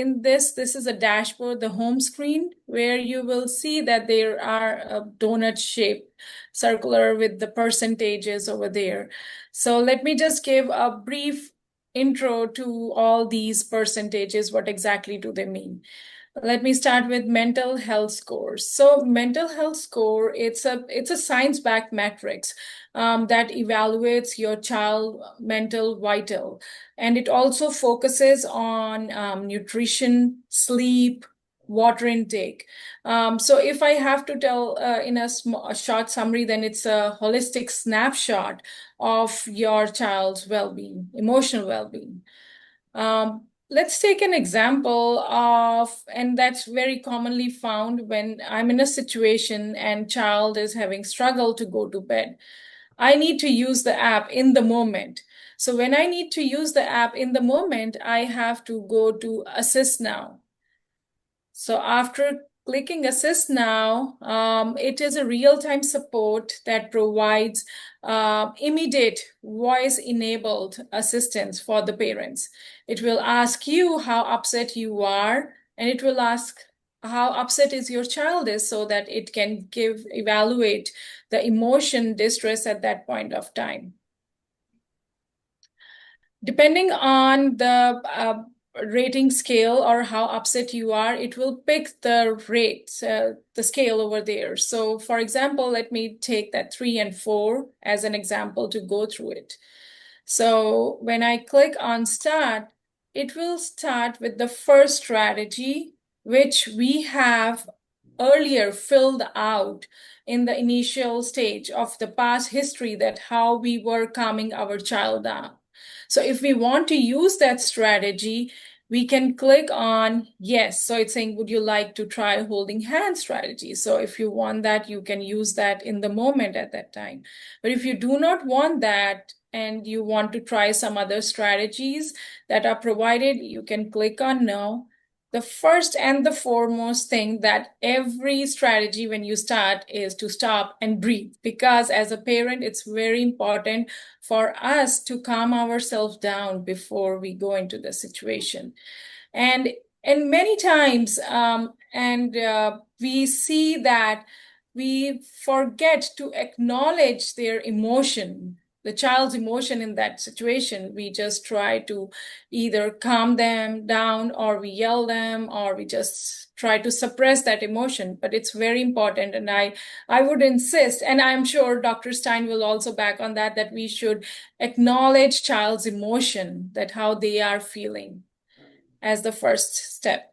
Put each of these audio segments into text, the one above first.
in this is a dashboard, the home screen, where you will see that there are a donut shape circular with the percentages over there. So let me just give a brief intro to all these percentages. What exactly do they mean? Let me start with mental health scores. So mental health score, it's a science-backed metrics that evaluates your child mental vital. And it also focuses on nutrition, sleep, water intake. So if I have to tell in a short summary, then it's a holistic snapshot of your child's well-being, emotional well-being. Let's take an example of, and that's very commonly found when I'm in a situation and child is having struggle to go to bed. I need to use the app in the moment. So when I need to use the app in the moment, I have to go to Assist Now. So after clicking Assist Now, it is a real-time support that provides immediate voice-enabled assistance for the parents. It will ask you how upset you are, and it will ask how upset is your child is so that it can evaluate the emotion distress at that point of time. Depending on the rating scale or how upset you are, it will pick the rate, the scale over there. So for example, let me take that 3 and 4 as an example to go through it. So when I click on start, it will start with the first strategy, which we have earlier filled out in the initial stage of the past history, that how we were calming our child down. So if we want to use that strategy, we can click on yes. So it's saying, would you like to try holding hand strategy? So if you want that, you can use that in the moment at that time. But if you do not want that and you want to try some other strategies that are provided, you can click on no. The first and the foremost thing that every strategy when you start is to stop and breathe, because as a parent, it's very important for us to calm ourselves down before we go into the situation. And many times, we see that we forget to acknowledge their emotion, the child's emotion in that situation. We just try to either calm them down, or we yell them, or we just try to suppress that emotion. But it's very important, and I would insist, and I'm sure Dr. Stein will also back on that, that we should acknowledge child's emotion, that how they are feeling, as the first step.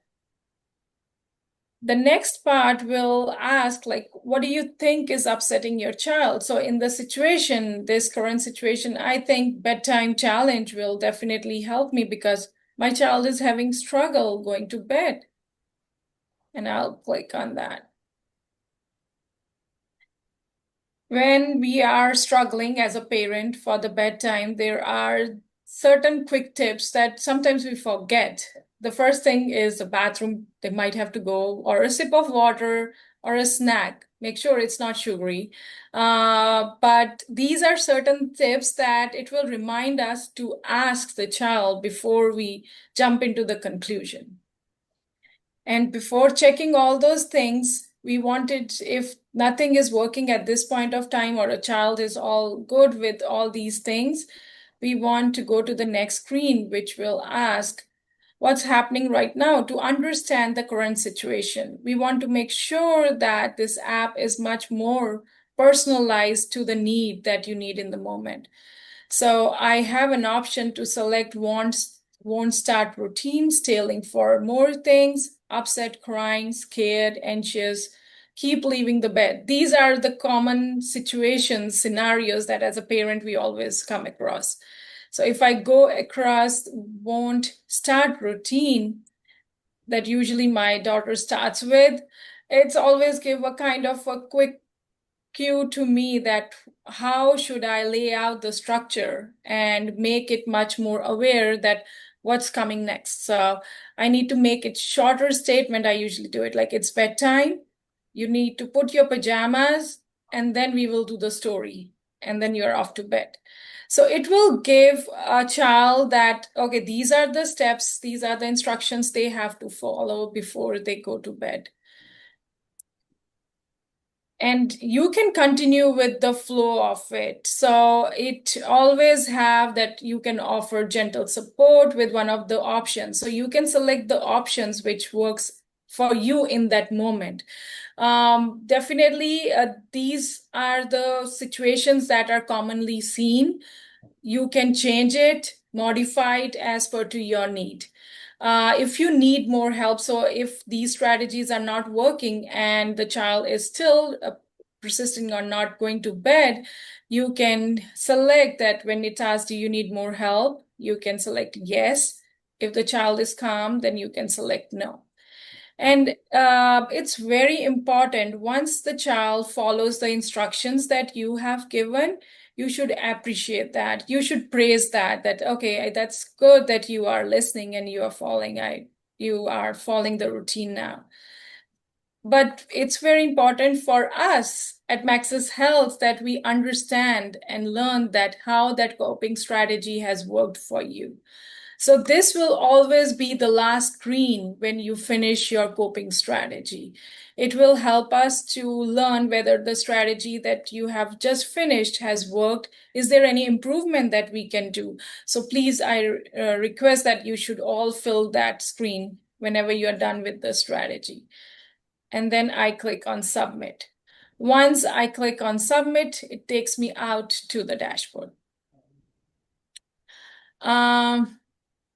The next part will ask, like, what do you think is upsetting your child? So in the situation, this current situation, I think bedtime challenge will definitely help me, because my child is having struggle going to bed. And I'll click on that. When we are struggling as a parent for the bedtime, there are certain quick tips that sometimes we forget. The first thing is the bathroom. They might have to go, or a sip of water, or a snack. Make sure it's not sugary. But these are certain tips that it will remind us to ask the child before we jump into the conclusion. And before checking all those things, we wanted, if nothing is working at this point of time, or a child is all good with all these things, we want to go to the next screen, which will ask what's happening right now to understand the current situation. We want to make sure that this app is much more personalized to the need that you need in the moment. So I have an option to select won't start routines, tailing for more things, upset, crying, scared, anxious, keep leaving the bed. These are the common situations, scenarios that as a parent we always come across. So if I go across won't start routine, that usually my daughter starts with, it's always give a kind of a quick cue to me that how should I lay out the structure and make it much more aware that what's coming next. So I need to make it shorter statement. I usually do it like, it's bedtime. You need to put your pajamas, and then we will do the story, and then you're off to bed. So it will give a child that, okay, these are the steps, these are the instructions they have to follow before they go to bed. And you can continue with the flow of it. So it always have that you can offer gentle support with one of the options. So you can select the options which works for you in that moment. Definitely, these are the situations that are commonly seen. You can change it, modify it as per to your need. If you need more help, so if these strategies are not working and the child is still persisting on not going to bed, you can select that when it asks, do you need more help? You can select yes. If the child is calm, then you can select no. And it's very important once the child follows the instructions that you have given, you should appreciate that. You should praise that, okay, that's good that you are listening and you are following. You are following the routine now. But it's very important for us at Max's Health that we understand and learn that how that coping strategy has worked for you. So this will always be the last screen when you finish your coping strategy. It will help us to learn whether the strategy that you have just finished has worked. Is there any improvement that we can do? So please, I request that you should all fill that screen whenever you're done with the strategy. And then I click on submit. Once I click on submit, it takes me out to the dashboard.